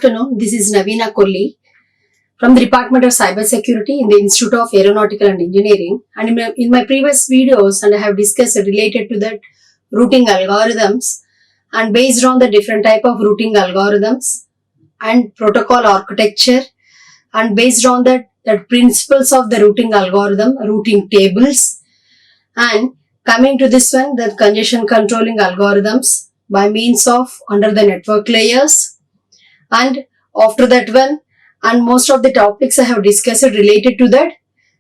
afternoon. This is Naveena from the Department of Cybersecurity in the Institute of Aeronautical and Engineering. And in my previous videos, I have discussed related to that routing algorithms, and based on the different type of routing algorithms and protocol architecture, and based on that principles of the routing algorithm, routing tables, and coming to this one, the congestion controlling algorithms by means of under the network layers, and after that one, and most of the topics I have discussed related to that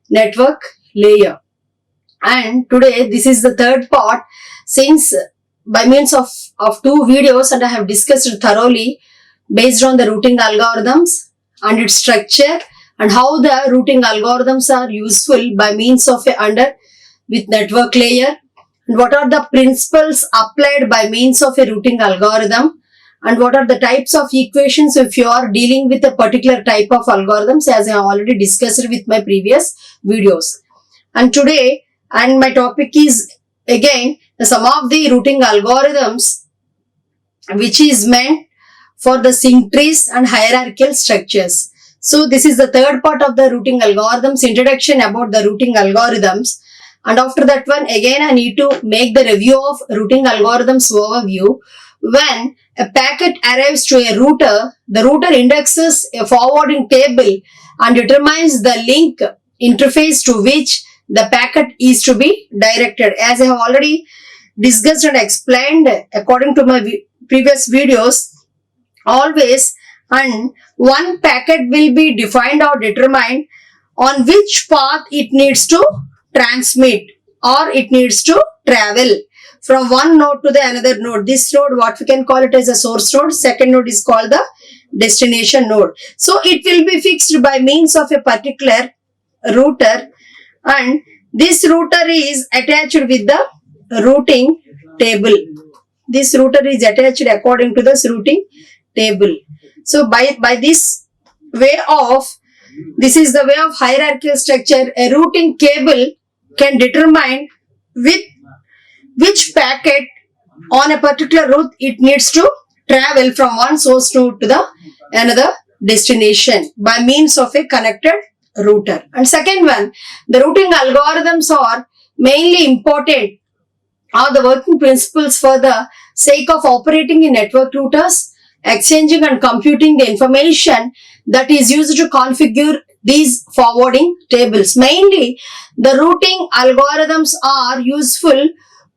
network layer. And today this is the third part, since by means of two videos, and I have discussed thoroughly based on the routing algorithms and its structure, and how the routing algorithms are useful by means of with network layer, and what are the principles applied by means of a routing algorithm, and what are the types of equations if you are dealing with a particular type of algorithms, as I have already discussed with my previous videos. And today, and my topic is again some of the routing algorithms which is meant for the sync trees and hierarchical structures. So this is the third part of the routing algorithms, introduction about the routing algorithms. And after that one, again I need to make the review of routing algorithms overview. When a packet arrives to a router, the router indexes a forwarding table and determines the link interface to which the packet is to be directed. As I have already discussed and explained according to my previous videos, always and one packet will be defined or determined on which path it needs to transmit or it needs to travel from one node to the another node. This node, what we can call it as a source node, second node is called the destination node. So it will be fixed by means of a particular router, and this router is attached with the routing table. This router is attached according to this routing table. So by this way of, this is the way of hierarchical structure, a routing table can determine with which packet on a particular route it needs to travel from one source node to the another destination by means of a connected router. And second one, the routing algorithms are mainly important, are the working principles for the sake of operating in network routers, exchanging and computing the information that is used to configure these forwarding tables. Mainly, the routing algorithms are useful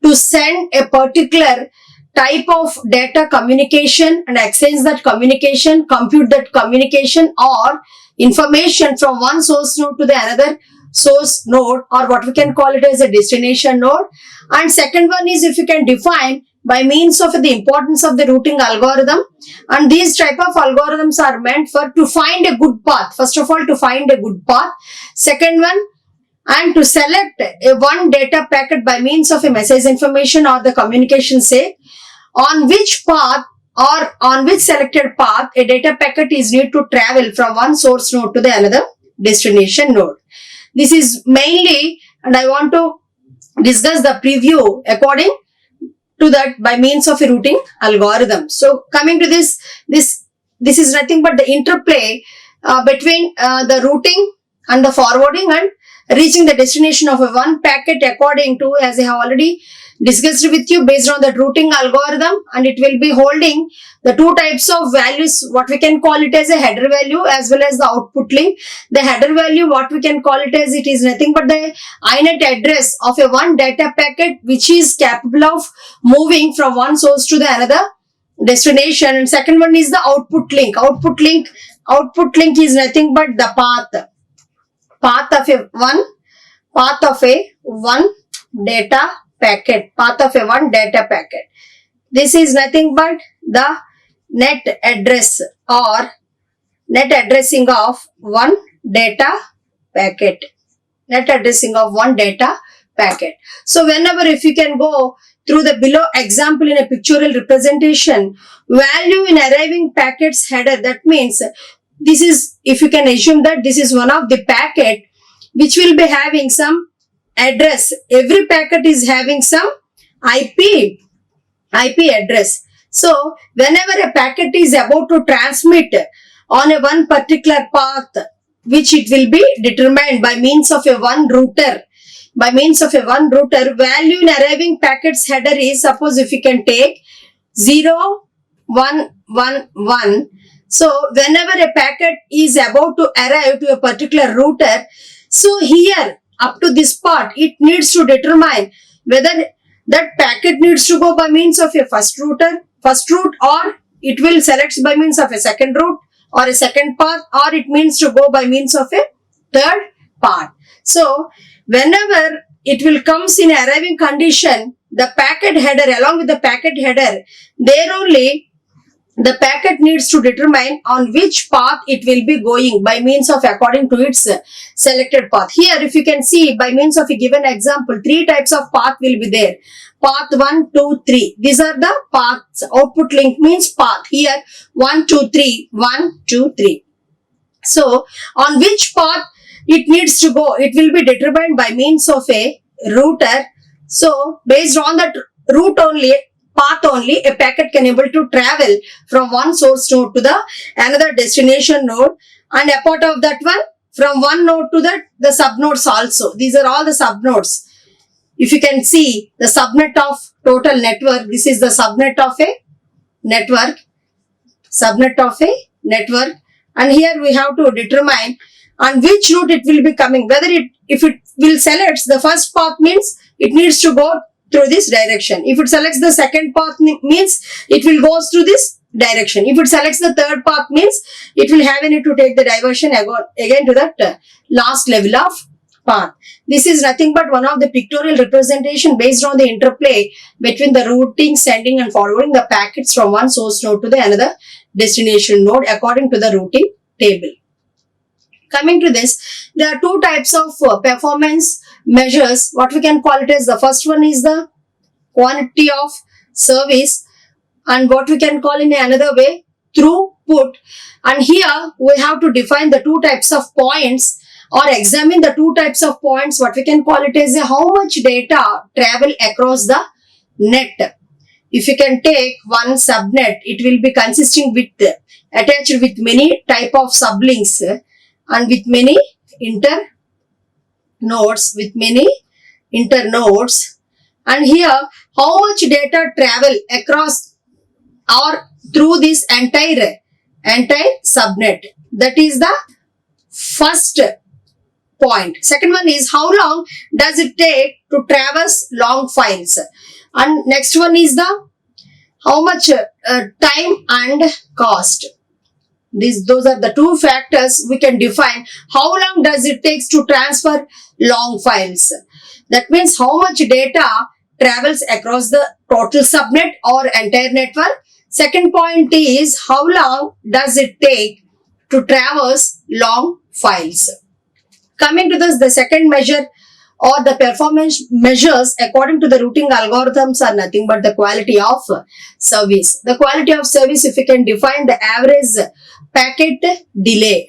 to send a particular type of data communication and exchange that communication, compute that communication or information from one source node to the another source node, or what we can call it as a destination node. And second one is if you can define by means of the importance of the routing algorithm, and these type of algorithms are meant for to find a good path. First of all, to find a good path. Second one, and to select a one data packet by means of a message information or the communication say on which path or on which selected path a data packet is need to travel from one source node to the another destination node. This is mainly, and I want to discuss the preview according to that by means of a routing algorithm. So coming to this is nothing but the interplay between the routing and the forwarding and reaching the destination of a one packet according to, as I have already discussed with you, based on the routing algorithm, and it will be holding the two types of values, what we can call it as a header value as well as the output link. The header value, what we can call it as, it is nothing but the INET address of a one data packet which is capable of moving from one source to the another destination. And second one is the output link. Output link is nothing but the path of a one data packet, This is nothing but the net address or net addressing of one data packet. So whenever, if you can go through the below example in a pictorial representation, value in arriving packets header, that means this is, if you can assume that this is one of the packet which will be having some address. Every packet is having some IP address. So whenever a packet is about to transmit on a one particular path, which it will be determined by means of a one router. By means of a one router, value in arriving packet's header is, suppose if you can take 0, 1, 1, 1. So whenever a packet is about to arrive to a particular router, so here up to this part, it needs to determine whether that packet needs to go by means of a first route, or it will select by means of a second route or a second path, or it means to go by means of a third path. So whenever it will comes in arriving condition, the packet header, along with the packet header, there only the packet needs to determine on which path it will be going by means of according to its selected path. Here if you can see, by means of a given example, 3 types of path will be there. Path 1, 2, 3. These are the paths. Output link means path. Here 1, 2, 3, 1, 2, 3. So on which path it needs to go, it will be determined by means of a router. So based on that route only, path only, a packet can able to travel from one source node to the another destination node, and a part of that one, from one node to the subnodes also. These are all the subnodes. If you can see the subnet of total network, this is the subnet of a network, and here we have to determine on which route it will be coming. Whether if it will select the first path, means it needs to go through this direction. If it selects the second path, means it will go through this direction. If it selects the third path, means it will have a need to take the diversion again to that last level of path. This is nothing but one of the pictorial representation based on the interplay between the routing, sending and forwarding the packets from one source node to the another destination node according to the routing table. Coming to this, there are 2 types of performance measures. What we can call it as, the first one is the quantity of service, and what we can call in another way, throughput. And here we have to define the 2 types of points, or examine the 2 types of points. What we can call it as how much data travel across the net. If you can take one subnet, it will be consisting with attached with many type of sublinks and with many internodes, and here how much data travel across or through this entire subnet. That is the first point. Second one is how long does it take to traverse long files, and next one is the how much time and cost. Those are the 2 factors we can define. How long does it take to transfer long files? That means how much data travels across the total subnet or entire network. Second point is how long does it take to traverse long files. Coming to this, the second measure or the performance measures according to the routing algorithms are nothing but the quality of service. The quality of service, if you can define the average packet delay.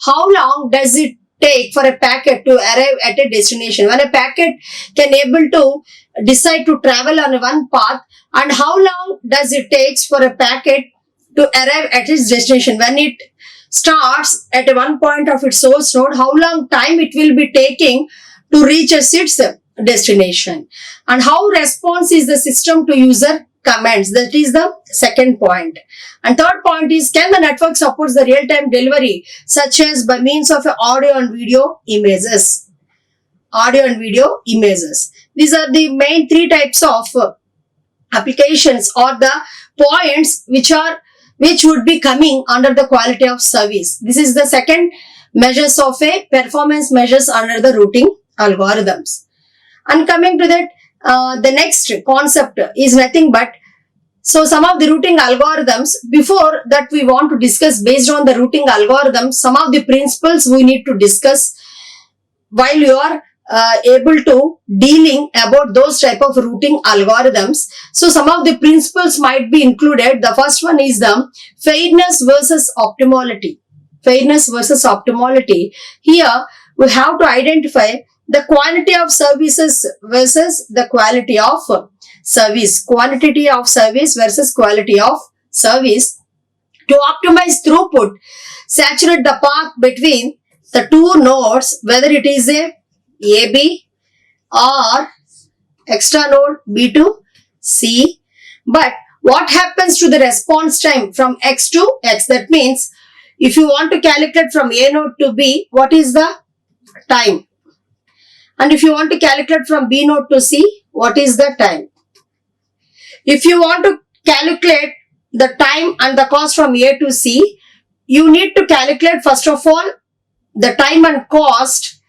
How long does it take for a packet to arrive at a destination? When a packet can able to decide to travel on one path, and how long does it take for a packet to arrive at its destination? When it starts at one point of its source node, how long time it will be taking to reach its destination, and how response is the system to user commands. That is the second point. And third point is, can the network supports the real-time delivery, such as by means of audio and video images. These are the main 3 types of applications or the points which would be coming under the quality of service. This is the second measures of a performance measures under the routing algorithms. And coming to that, the next concept is nothing but, so some of the routing algorithms, before that we want to discuss based on the routing algorithms, some of the principles we need to discuss while you are able to dealing about those type of routing algorithms. So some of the principles might be included. The first one is the fairness versus optimality. Here we have to identify the quantity of services versus the quality of service. Quantity of service versus quality of service. To optimize throughput, saturate the path between the two nodes, whether it is a AB or extra node B to C. But what happens to the response time from X to X? That means if you want to calculate from A node to B, what is the time? And if you want to calculate from B node to C, what is the time? If you want to calculate the time and the cost from A to C, you need to calculate first of all the time and cost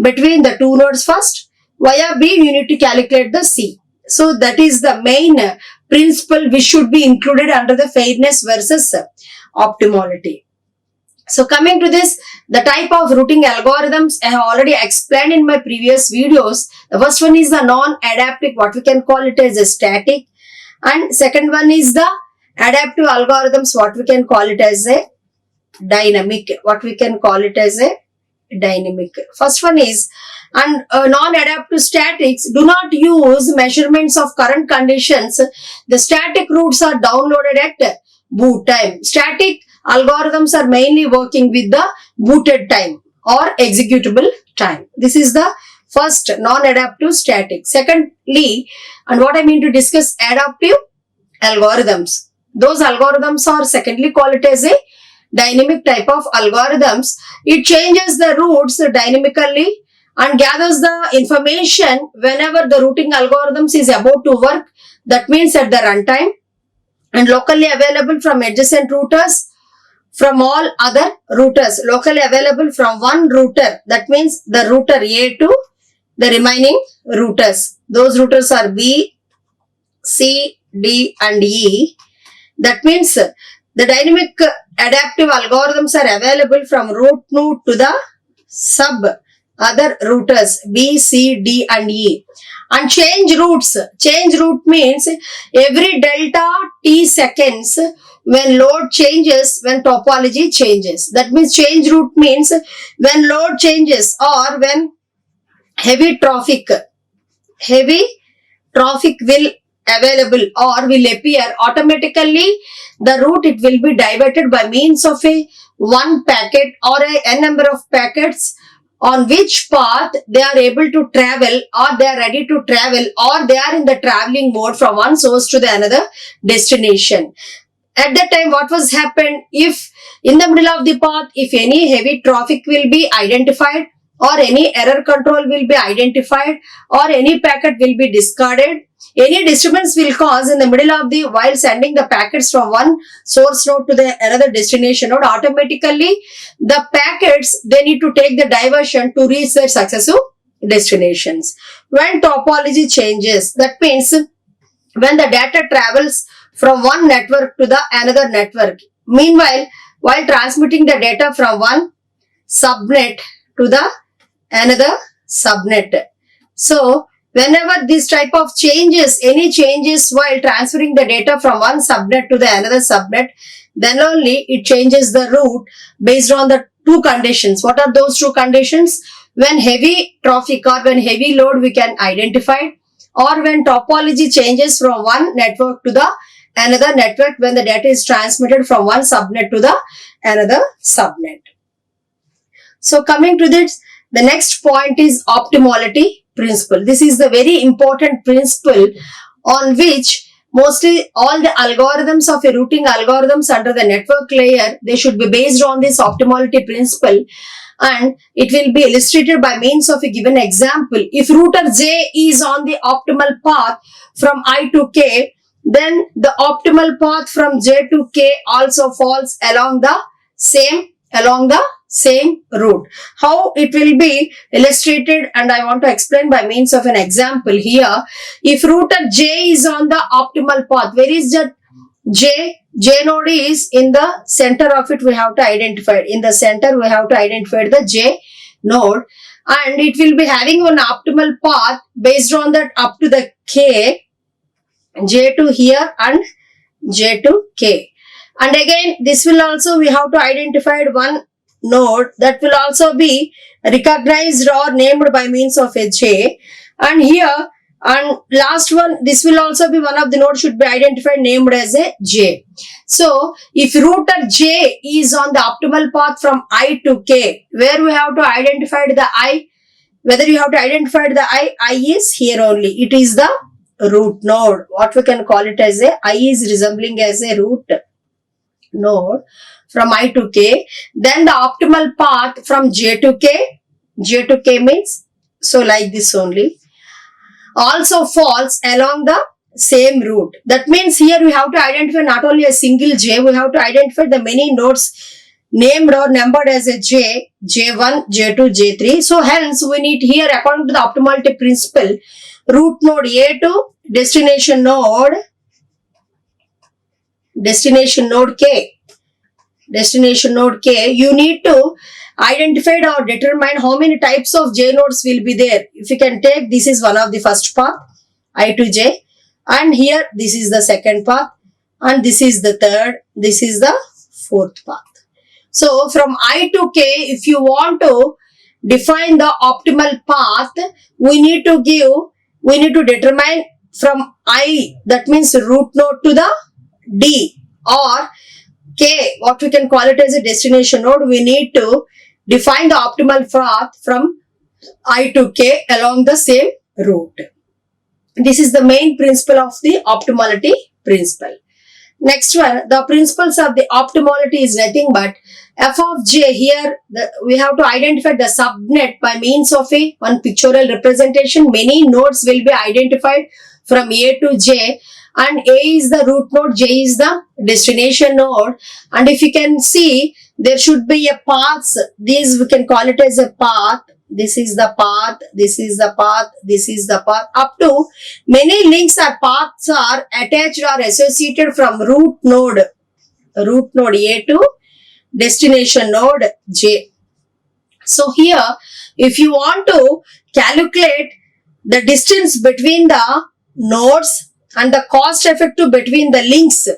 between the two nodes first. Via B, you need to calculate the C. So that is the main principle which should be included under the fairness versus optimality. So coming to this, the type of routing algorithms I have already explained in my previous videos. The first one is the non-adaptive, what we can call it as a static. And second one is the adaptive algorithms, what we can call it as a dynamic. First one is, and non-adaptive statics do not use measurements of current conditions. The static routes are downloaded at boot time. Static algorithms are mainly working with the booted time or executable time. This is the first non-adaptive static. Secondly, and what I mean to discuss, adaptive algorithms. Those algorithms are secondly called it as a dynamic type of algorithms. It changes the routes dynamically and gathers the information whenever the routing algorithms is about to work. That means at the runtime, and locally available from adjacent routers, from all other routers, locally available from one router. That means the router A to the remaining routers. Those routers are B, C, D and E. That means the dynamic adaptive algorithms are available from root node to the sub other routers B, C, D and E. And change routes. Change route means every delta t seconds when load changes, when topology changes. That means change route means when load changes or when heavy traffic will available or will appear, automatically the route it will be diverted by means of a one packet or a n number of packets on which path they are able to travel, or they are ready to travel, or they are in the traveling mode from one source to the another destination. At that time, what was happened, if in the middle of the path, if any heavy traffic will be identified, or any error control will be identified, or any packet will be discarded, any disturbance will cause in the middle of the while sending the packets from one source node to the another destination node, automatically the packets they need to take the diversion to reach their successive destinations. When topology changes, that means when the data travels from one network to the another network. Meanwhile, while transmitting the data from one subnet to the another subnet. So, whenever this type of changes, any changes while transferring the data from one subnet to the another subnet, then only it changes the route based on the two conditions. What are those two conditions? When heavy traffic or when heavy load we can identify, or when topology changes from one network to the another network, when the data is transmitted from one subnet to the another subnet. So coming to this, the next point is optimality principle. This is the very important principle on which mostly all the algorithms of a routing algorithms under the network layer, they should be based on this optimality principle, and it will be illustrated by means of a given example. If router J is on the optimal path from I to K, then the optimal path from J to K also falls along the same route. How it will be illustrated, and I want to explain by means of an example here. If router J is on the optimal path, where is that J? J node is in the center of it, we have to identify it. In the center, we have to identify the J node, and it will be having an optimal path based on that up to the K, J to here and J to K. And again, this will also we have to identify one node that will also be recognized or named by means of a j. And here, and last one, this will also be one of the nodes should be identified named as a j. So if router j is on the optimal path from I to k, where we have to identify the I, whether you have to identify the I is here only. It is the root node. What we can call it as a I is resembling as a root node from I to k. Then the optimal path from j to k. J to k means so like this only. Also falls along the same route. That means here we have to identify not only a single j, we have to identify the many nodes named or numbered as a j, j1, j2, j3. So hence we need here, according to the optimality principle, root node A to destination node K. Destination node K, you need to identify or determine how many types of j nodes will be there. If you can take, this is one of the first path, I to j, and here this is the second path, and this is the third, this is the fourth path. So from I to k, if you want to define the optimal path, we need to determine from I, that means root node to the D, or K, what we can call it as a destination node, we need to define the optimal path from I to K along the same route. This is the main principle of the optimality principle. Next one, the principles of the optimality is nothing but f of j. Here we have to identify the subnet by means of one pictorial representation. Many nodes will be identified from A to j, and A is the root node, j is the destination node. And if you can see, there should be a path. These we can call it as a path. This is the path, this is the path, this is the path. Up to many links or paths are attached or associated from root node A to destination node J. So here, if you want to calculate the distance between the nodes and the cost effective between the links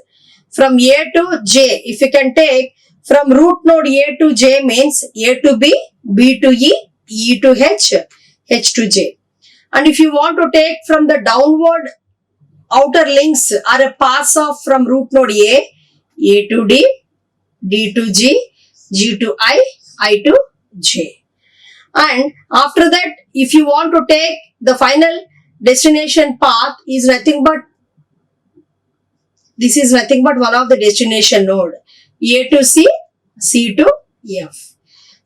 from A to J, if you can take from root node A to J means A to B, B to E, E to H, H to J. And if you want to take from the downward outer links or a pass off from root node A to D, D to G, G to I to J. And after that, if you want to take the final destination path is nothing but, this is nothing but one of the destination node, A to C, C to F.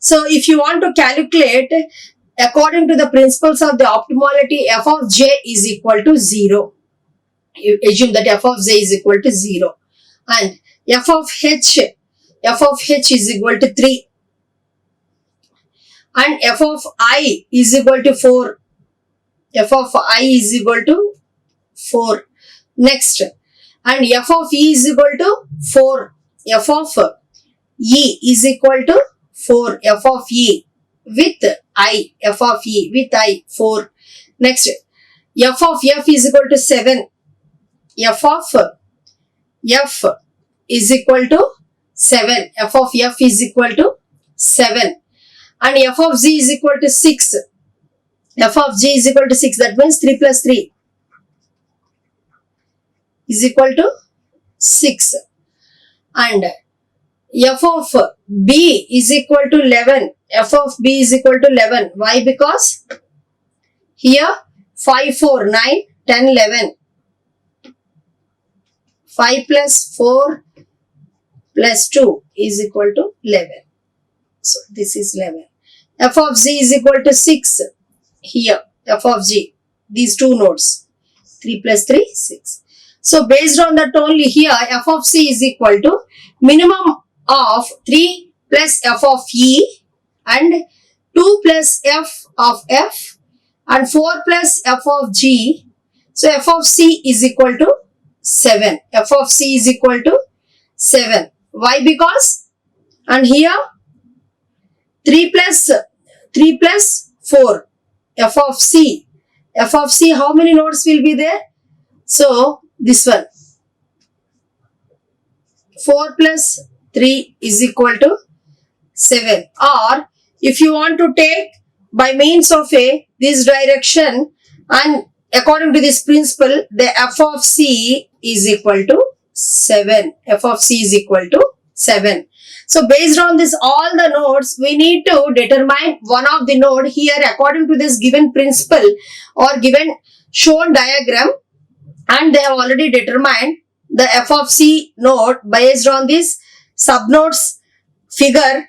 So if you want to calculate according to the principles of the optimality, f of j is equal to 0. You assume that f of j is equal to 0. And f of h is equal to 3. And f of I is equal to 4. F of I is equal to 4. Next. And f of E is equal to 4. F of E is equal to 4. F of E with I. F of E with I. 4. Next. F of F is equal to 7. F of F is equal to 7. F of F is equal to 7. And f of z is equal to 6. F of g is equal to 6. That means 3 plus 3 is equal to 6. And f of b is equal to 11. F of b is equal to 11. Why? Because here 5, 4, 9, 10, 11. 5 plus 4 plus 2 is equal to 11. So this is 11. F of z is equal to 6. Here f of g. These two nodes. 3 plus 3, 6. So based on that only here f of c is equal to minimum of 3 plus f of e and 2 plus f of f and 4 plus f of g. So f of c is equal to 7. F of c is equal to 7. Why? Because, and here 3 plus 4. F of c. F of c, how many nodes will be there? So this one. 4 plus 3 is equal to 7. Or if you want to take by means of this direction, and according to this principle, the f of c is equal to 7. F of c is equal to 7. So based on this, all the nodes, we need to determine one of the node here according to this given principle or given shown diagram, and they have already determined the f of c node based on this subnodes figure.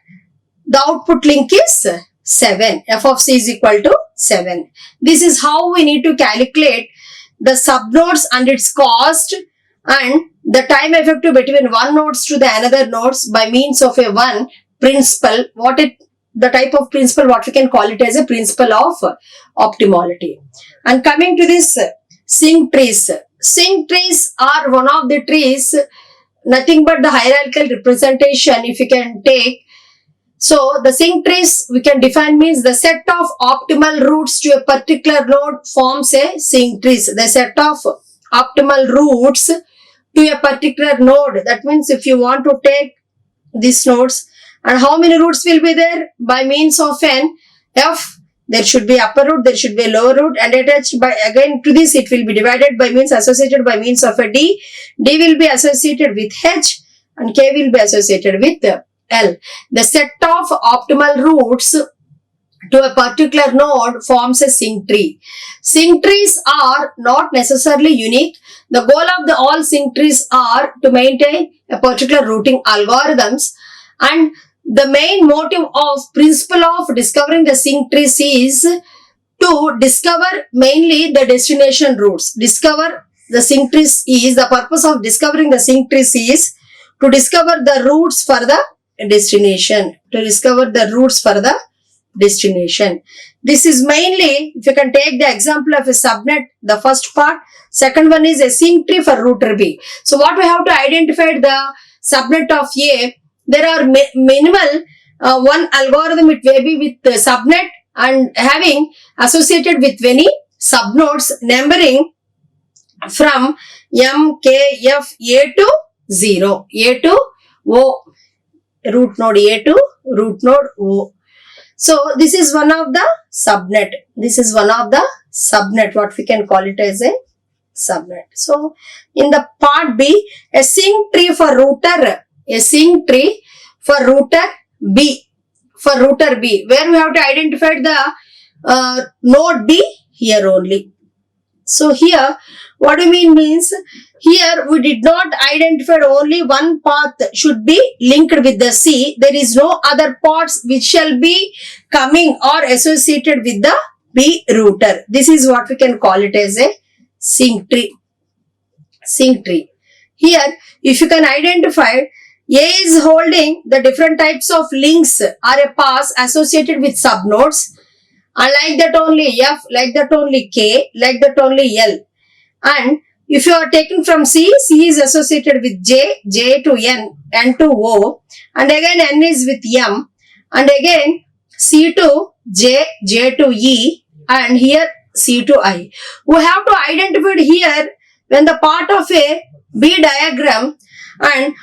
The output link is 7. F of c is equal to 7. This is how we need to calculate the subnodes and its cost and the time effective between one nodes to the another nodes by means of a one principle. The type of principle, what we can call it as a principle of optimality. And coming to this sync trees. Sync trees are one of the trees, nothing but the hierarchical representation if you can take. So the sync trees we can define means the set of optimal routes to a particular node forms a sync trees. The set of optimal routes to a particular node. That means if you want to take these nodes, and how many routes will be there? By means of an f, there should be upper route, there should be a lower route, and attached by again to this it will be divided by means associated by means of a d. D will be associated with h and k will be associated with L. The set of optimal routes to a particular node forms a sync tree. Sync trees are not necessarily unique. The goal of all sync trees are to maintain a particular routing algorithms, and the main motive of principle of discovering the sync trees is to discover mainly the destination routes. Discover the sync trees is the purpose of discovering the sync trees is to discover the routes for the destination. To discover the routes for the destination. This is mainly, if you can take the example of a subnet, the first part. Second one is a sync tree for router B. So what we have to identify the subnet of A. There are minimal one algorithm, it may be with the subnet and having associated with many subnodes numbering from M, K, F, A to 0. A to O. Root node A to root node O. So this is one of the subnet. This is one of the subnet, what we can call it as a subnet. So in the part B, a sync tree for router. A sync tree for router B. For router B, where we have to identify the node B here only. So here, what do you means, here we did not identify only one path should be linked with the C. There is no other paths which shall be coming or associated with the B router. This is what we can call it as a sync tree. Sync tree. Here, if you can identify, A is holding the different types of links or a paths associated with subnodes, and like that only F, like that only K, like that only L. And if you are taking from C, C is associated with J, J to N, N to O, and again N is with M, and again C to J, J to E, and here C to I. We have to identify here when the part of a B diagram, and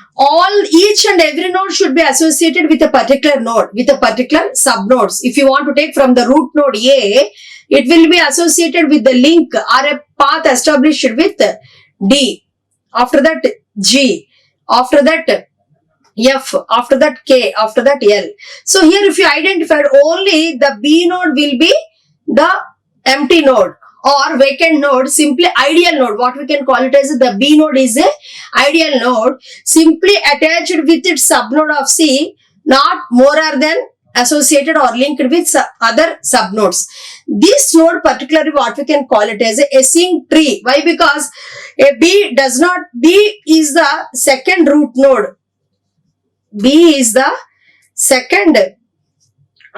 each and every node should be associated with a particular node, with a particular subnodes. If you want to take from the root node A, it will be associated with the link or a path established with D. After that G. After that F. After that K. After that L. So here if you identified only the B node will be the empty node or vacant node, simply ideal node. What we can call it as the B node is a ideal node, simply attached with its subnode of C, not more than associated or linked with other subnodes. This node particularly what we can call it as a sync tree. Why? Because a B is the second root node. B is the second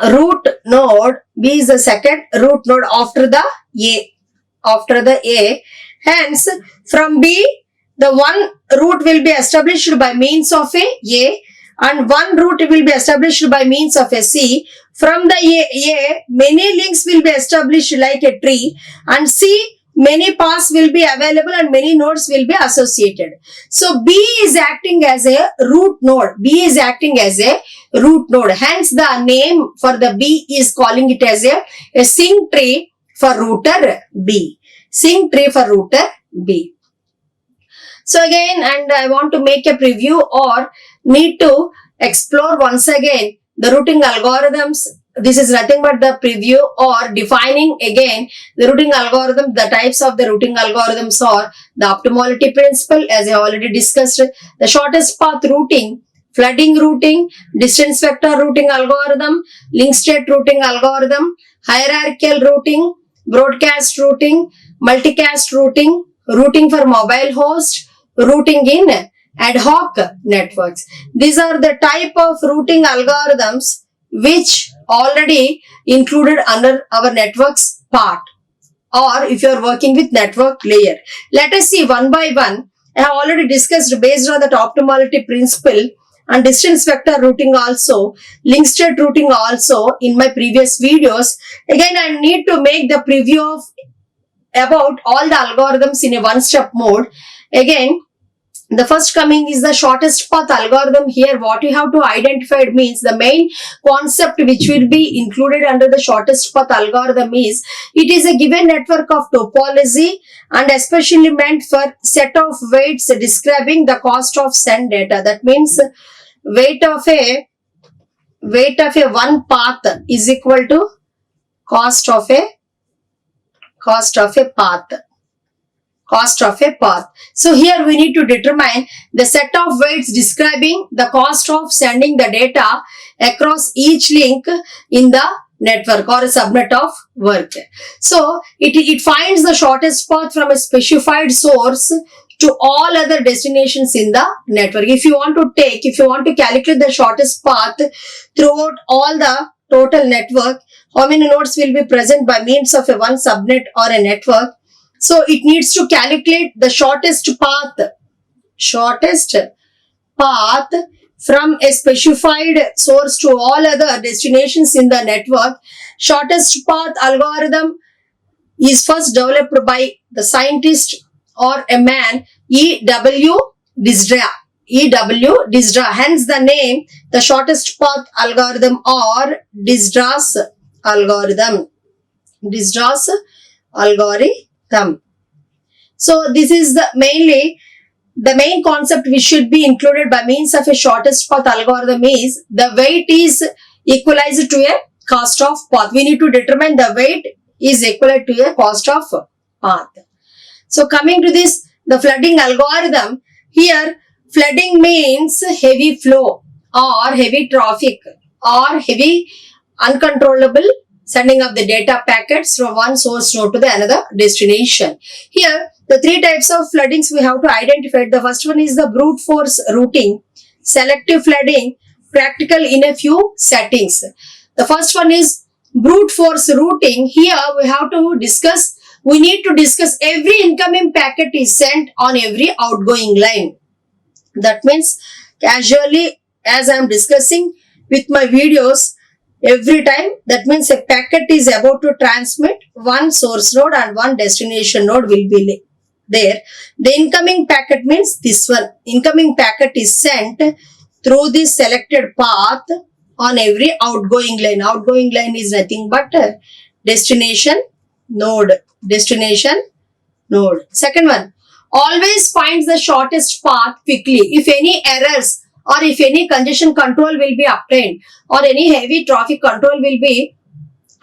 root node. B is the second root node after the A. After the A. Hence, from B, the one root will be established by means of A, and one root will be established by means of a C. From the A, many links will be established like a tree, and C, many paths will be available and many nodes will be associated. So B is acting as a root node. B is acting as a root node. Hence the name for the B is calling it as a sync tree for router B. Sync tree for router B. So again, and I want to make a preview or need to explore once again the routing algorithms. This is nothing but the preview or defining again the routing algorithm. The types of the routing algorithms are the optimality principle, as I already discussed, the shortest path routing, flooding routing, distance vector routing algorithm, link state routing algorithm, hierarchical routing, broadcast routing, multicast routing, routing for mobile host, routing in ad hoc networks. These are the type of routing algorithms which already included under our networks part, or if you are working with network layer. Let us see one by one. I have already discussed based on that optimality principle and distance vector routing also, link state routing also in my previous videos. Again, I need to make the preview of about all the algorithms in a one-step mode. Again, the first coming is the shortest path algorithm. Here what you have to identify means the main concept which will be included under the shortest path algorithm is it is a given network of topology and especially meant for set of weights describing the cost of send data. That means weight of a one path is equal to cost of a path. Cost of a path. So here we need to determine the set of weights describing the cost of sending the data across each link in the network or a subnet of work. So it finds the shortest path from a specified source to all other destinations in the network. If you want to calculate the shortest path throughout all the total network, how many nodes will be present by means of a one subnet or a network? So it needs to calculate the shortest path from a specified source to all other destinations in the network. Shortest path algorithm is first developed by the scientist or a man E.W. Dijkstra. Hence the name, the shortest path algorithm or Dijkstra's algorithm. So this is the main concept which should be included by means of a shortest path algorithm is the weight is equalized to a cost of path. We need to determine the weight is equal to a cost of path. So coming to this, the flooding algorithm, here flooding means heavy flow or heavy traffic or heavy uncontrollable sending of the data packets from one source node to the another destination. Here, the three types of floodings we have to identify. The first one is the brute force routing, selective flooding, practical in a few settings. The first one is brute force routing. Here we need to discuss every incoming packet is sent on every outgoing line. That means casually, as I am discussing with my videos, every time, that means a packet is about to transmit, one source node and one destination node will be there. The incoming packet means this one. Incoming packet is sent through this selected path on every outgoing line. Outgoing line is nothing but destination node. Second one, always finds the shortest path quickly. If any errors or if any congestion control will be obtained or any heavy traffic control will be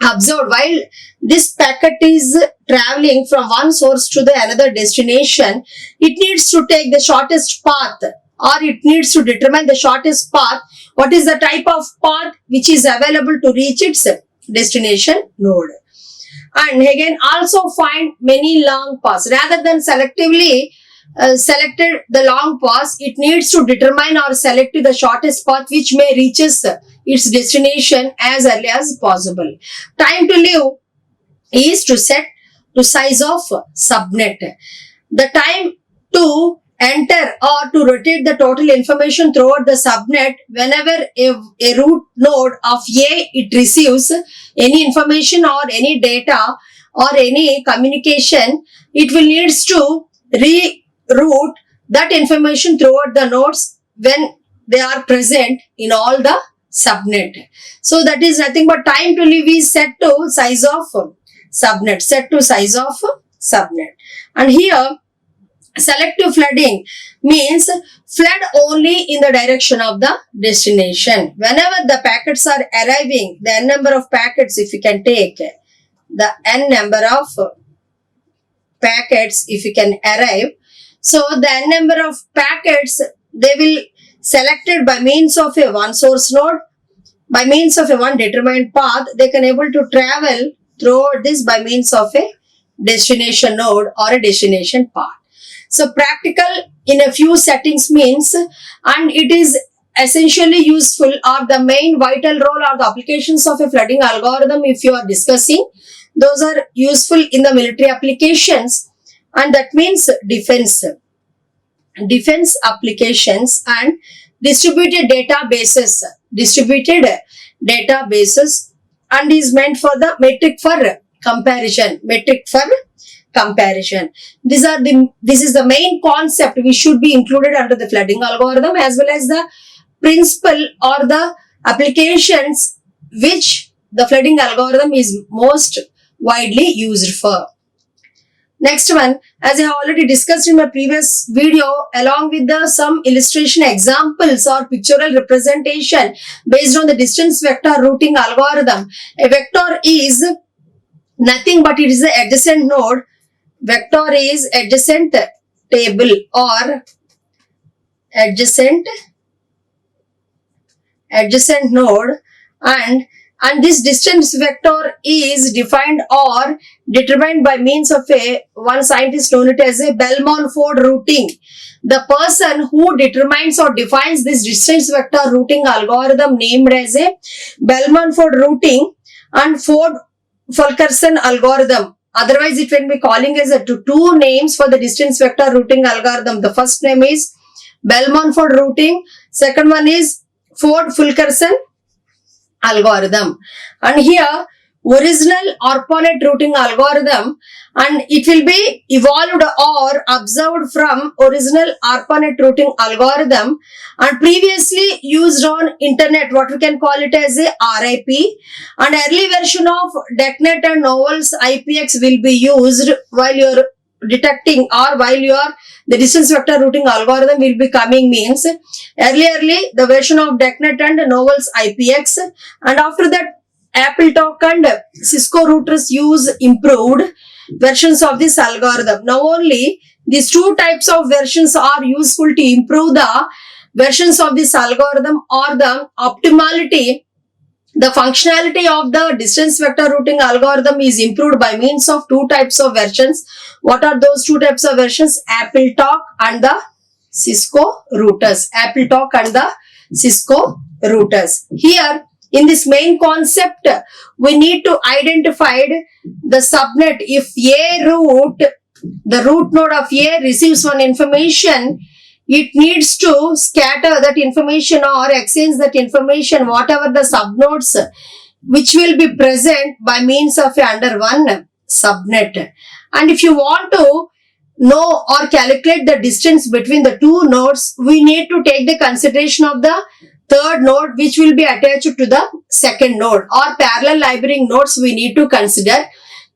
observed while this packet is traveling from one source to the another destination, it needs to take the shortest path or it needs to determine the shortest path. What is the type of path which is available to reach its destination node? And again, also find many long paths. Rather than selectively selected the long path, it needs to determine or select the shortest path which may reaches its destination as early as possible. Time to live is to set to size of subnet. The time to enter or to rotate the total information throughout the subnet whenever a root node of A it receives any information or any data or any communication, it will needs to reroute that information throughout the nodes when they are present in all the subnet. So that is nothing but time to live is set to size of subnet, set to size of subnet. And here selective flooding means flood only in the direction of the destination. Whenever the packets are arriving, the n number of packets, if you can take the n number of packets, if you can arrive, so the n number of packets, they will selected by means of a one source node, by means of a one determined path, they can able to travel throughout this by means of a destination node or a destination path. So practical in a few settings means, and it is essentially useful, or the main vital role or the applications of a flooding algorithm if you are discussing, those are useful in the military applications, and that means defense applications and distributed databases, and is meant for the metric for comparison. This is the main concept which should be included under the flooding algorithm, as well as the principle or the applications which the flooding algorithm is most widely used for. Next one, as I have already discussed in my previous video, along with some illustration examples or pictorial representation based on the distance vector routing algorithm. A vector is nothing but it is the adjacent node. Vector is adjacent table or adjacent node, and this distance vector is defined or determined by means of one scientist known it as a Bellman-Ford routing. The person who determines or defines this distance vector routing algorithm named as a Bellman-Ford routing and Ford-Fulkerson algorithm. Otherwise, it will be calling as two names for the distance vector routing algorithm. The first name is Bellman-Ford routing. Second one is Ford-Fulkerson algorithm. And here original ARPANET routing algorithm, and it will be evolved or observed from original ARPANET routing algorithm and previously used on internet, what we can call it as a RIP, and early version of DECnet and Novell's IPX will be used while you are detecting or while you are the distance vector routing algorithm will be coming means early the version of DECnet and Novell's IPX, and after that AppleTalk and Cisco routers use improved versions of this algorithm. Now only these two types of versions are useful to improve the versions of this algorithm or the optimality. The functionality of the distance vector routing algorithm is improved by means of two types of versions. What are those two types of versions? AppleTalk and the Cisco routers. AppleTalk and the Cisco routers. Here, in this main concept, we need to identify the subnet. If the root node of A receives one information, it needs to scatter that information or exchange that information, whatever the subnodes which will be present by means of under one subnet. And if you want to know or calculate the distance between the two nodes, we need to take the consideration of the third node which will be attached to the second node, or parallel neighboring nodes we need to consider.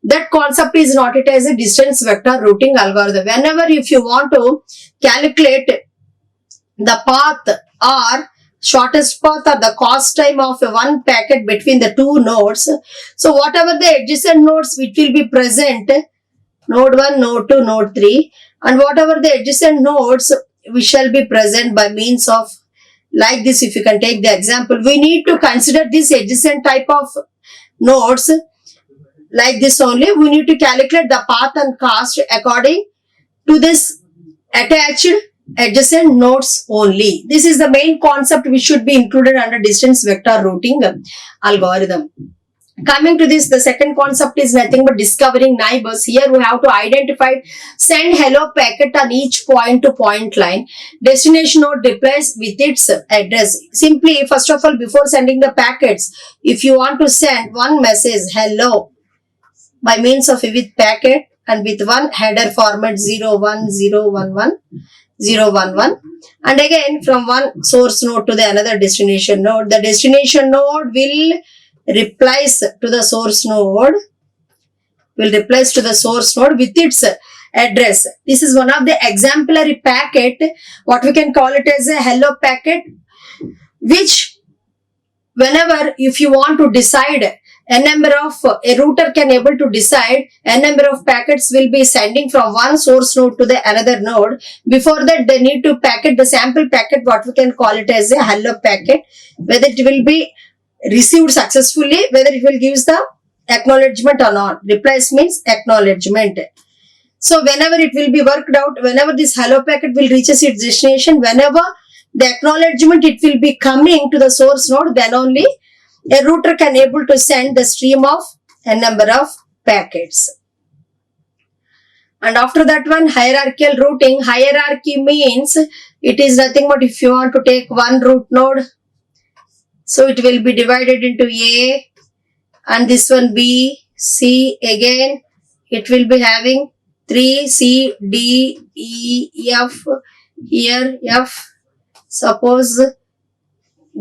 That concept is noted as a distance vector routing algorithm. Whenever if you want to calculate the path or shortest path or the cost time of one packet between the two nodes, so whatever the adjacent nodes which will be present, node 1, node 2, node 3, and whatever the adjacent nodes we shall be present by means of like this. If you can take the example, we need to consider this adjacent type of nodes like this only. We need to calculate the path and cost according to this attached adjacent nodes only. This is the main concept which should be included under distance vector routing algorithm. Coming to this, the second concept is nothing but discovering neighbors. Here we have to identify, send hello packet on each point to point line. Destination node replies with its address. Simply, first of all, before sending the packets, if you want to send one message, hello, by means of a with packet and with one header format 01011 and again from one source node to the another destination node. The destination node will replies to the source node with its address. This is one of the exemplary packet, what we can call it as a hello packet, which whenever if you want to decide a router can able to decide a number of packets will be sending from one source node to the another node. Before that they need to packet the sample packet, what we can call it as a hello packet, whether it will be received successfully, whether it will give the acknowledgement or not. Replies means acknowledgement. So whenever it will be worked out, whenever this hello packet will reaches its destination, whenever the acknowledgement it will be coming to the source node, then only a router can able to send the stream of a number of packets. And after that one, hierarchical routing. Hierarchy means it is nothing but if you want to take one root node, so it will be divided into A and this one B, C, again it will be having 3, C, D, E, F, here F, suppose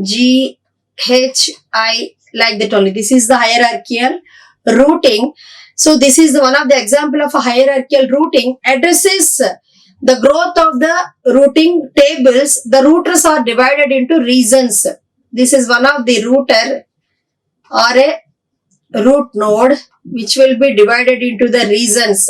G, H, I, like that only. This is the hierarchical routing. So this is one of the example of a hierarchical routing. Addresses the growth of the routing tables. The routers are divided into regions. This is one of the router or a root node which will be divided into the regions.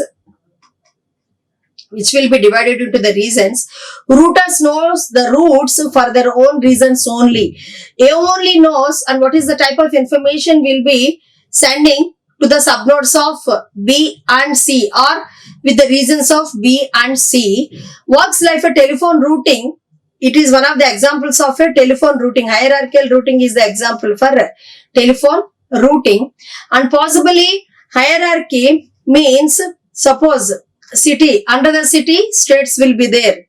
Routers knows the routes for their own reasons only. A only knows and what is the type of information will be sending to the subnodes of B and C or with the regions of B and C. Works like a telephone routing. It is one of the examples of a telephone routing. Hierarchical routing is the example for telephone routing. And possibly hierarchy means suppose city, under the city states will be there.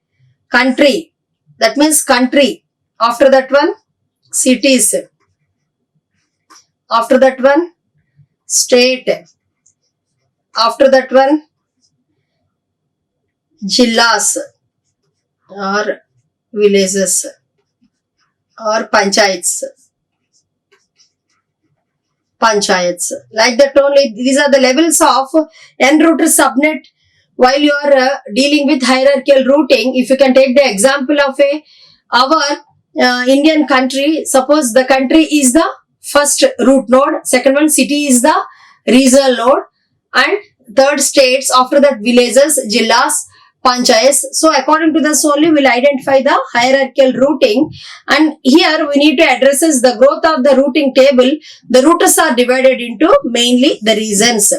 Country, that means country. After that one cities. After that one state. After that one jillas or villages or panchayats. Like that only. These are the levels of en router subnet. While you are dealing with hierarchical routing, if you can take the example of our Indian country, suppose the country is the first root node, second one city is the regional node, and third states, after that villages, jillas, panchayats. So according to this only we'll identify the hierarchical routing, and here we need to address the growth of the routing table. The routers are divided into mainly the regions.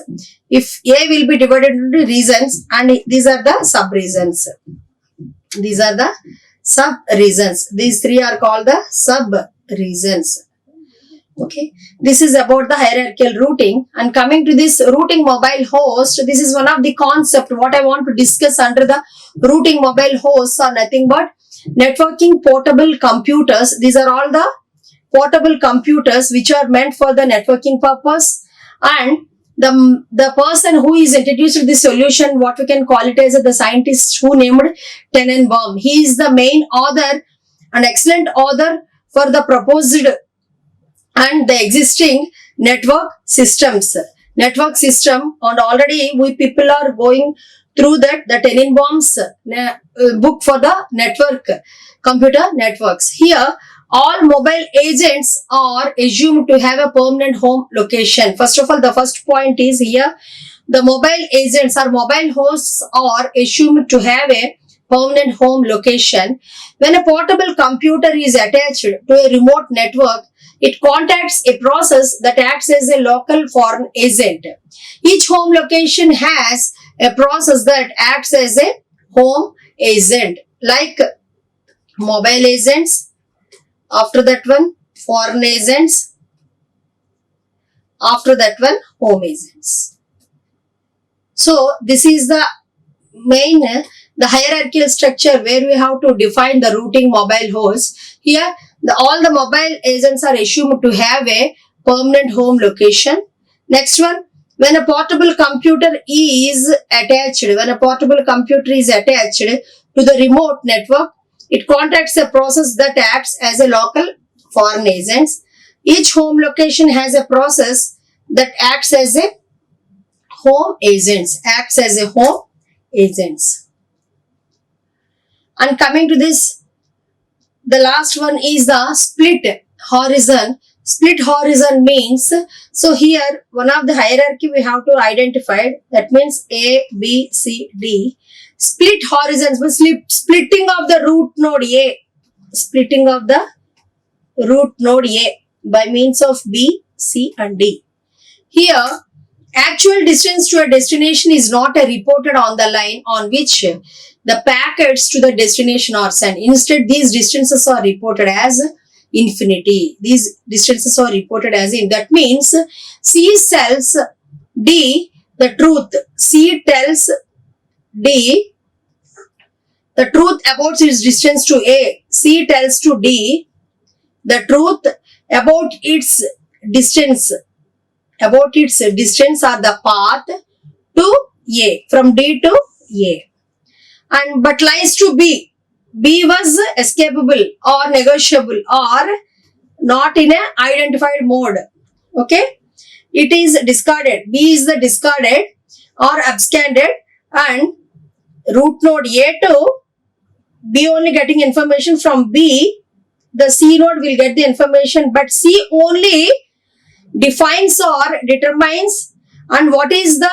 If A will be divided into regions and these are the sub-regions. These three are called the sub-regions. Okay. This is about the hierarchical routing. And coming to this routing mobile host, this is one of the concept what I want to discuss under the routing mobile hosts are nothing but networking portable computers. These are all the portable computers which are meant for the networking purpose, and the person who is introduced to this solution, what we can call it as the scientist who named Tenenbaum. He is the main author, an excellent author for the proposed and the existing network systems. Network system, and already we people are going through that, the Tenenbaum's book for the network, computer networks. Here, all mobile agents are assumed to have a permanent home location. First of all, the first point is here, the mobile agents or mobile hosts are assumed to have a permanent home location. When a portable computer is attached to a remote network, it contacts a process that acts as a local foreign agent. Each home location has a process that acts as a home agent, like mobile agents. After that one, foreign agents. After that one, home agents. So, this is the main, the hierarchical structure where we have to define the routing mobile host. Here, all the mobile agents are assumed to have a permanent home location. Next one, when a portable computer is attached to the remote network, it contacts a process that acts as a local foreign agent. Each home location has a process that acts as a home agents. And coming to this, the last one is the split horizon. Split horizon means, so here one of the hierarchy we have to identify, that means A, B, C, D. Split horizons means splitting of the root node A. Splitting of the root node A by means of B, C and D. Here, actual distance to a destination is not reported on the line on which the packets to the destination are sent. Instead, these distances are reported as infinity. That means C tells D the truth. C tells D the truth about its distance to A. C tells to D the truth about its distance. Or the path to A, from D to A. But lies to B. B was escapable or negotiable or not in a identified mode. Okay. It is discarded. B is the discarded or absconded, and root node A to B only getting information from B. The C node will get the information, but C only defines or determines and what is the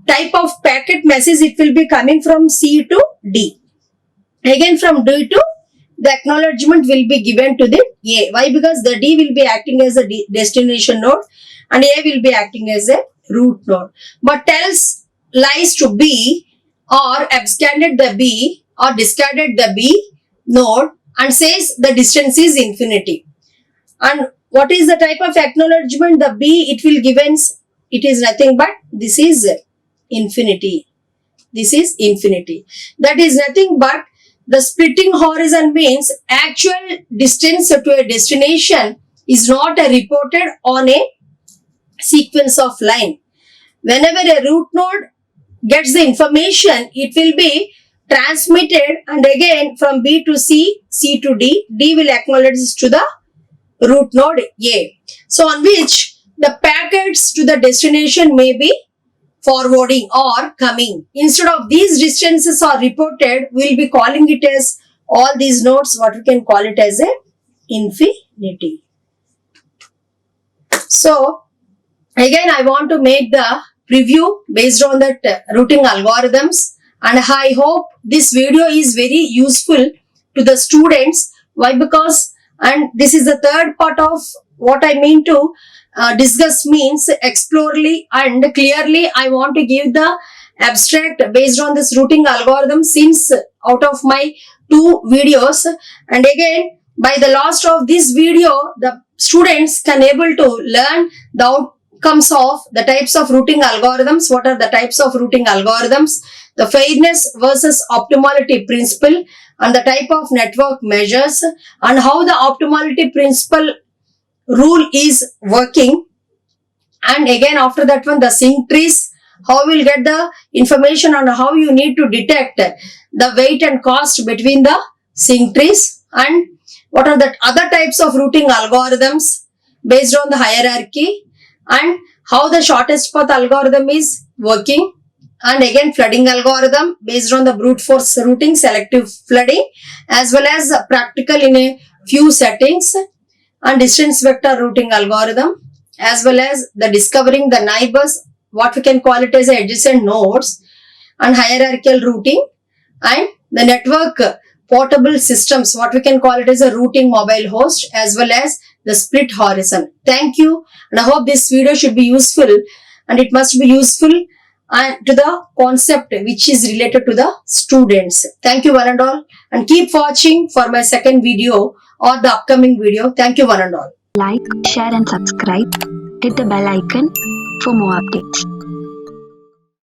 type of packet message it will be coming from C to D. Again from D to, the acknowledgement will be given to the A. Why? Because the D will be acting as a destination node and A will be acting as a root node. But tells lies to B or absconded the B or discarded the B node and says the distance is infinity. And what is the type of acknowledgement? The B it will given, it is nothing but this is infinity. That is nothing but the splitting horizon means actual distance to a destination is not reported on a sequence of line. Whenever a root node gets the information, it will be transmitted and again from B to C, C to D, D will acknowledge to the root node A. So on which the packets to the destination may be forwarding or coming. Instead of these distances are reported, we will be calling it as all these nodes, what we can call it as a infinity. So again I want to make the preview based on that routing algorithms, and I hope this video is very useful to the students. Why? Because, and this is the third part of what I mean to discuss means explorely and clearly. I want to give the abstract based on this routing algorithm since out of my 2 videos, and again by the last of this video the students can able to learn the outcomes of the types of routing algorithms. What are the types of routing algorithms? The fairness versus optimality principle and the type of network measures and how the optimality principle rule is working. And again after that one, the sync trees, how we'll get the information on how you need to detect the weight and cost between the sync trees, and what are the other types of routing algorithms based on the hierarchy, and how the shortest path algorithm is working, and again flooding algorithm based on the brute force routing, selective flooding, as well as practical in a few settings, and distance vector routing algorithm, as well as the discovering the neighbors, what we can call it as adjacent nodes, and hierarchical routing, and the network portable systems, what we can call it as a routing mobile host, as well as the split horizon. Thank you, and I hope this video should be useful, and it must be useful and to the concept which is related to the students. Thank you one and all, and keep watching for my second video or the upcoming video. Thank you one and all. Like, share and subscribe. Hit the bell icon for more updates.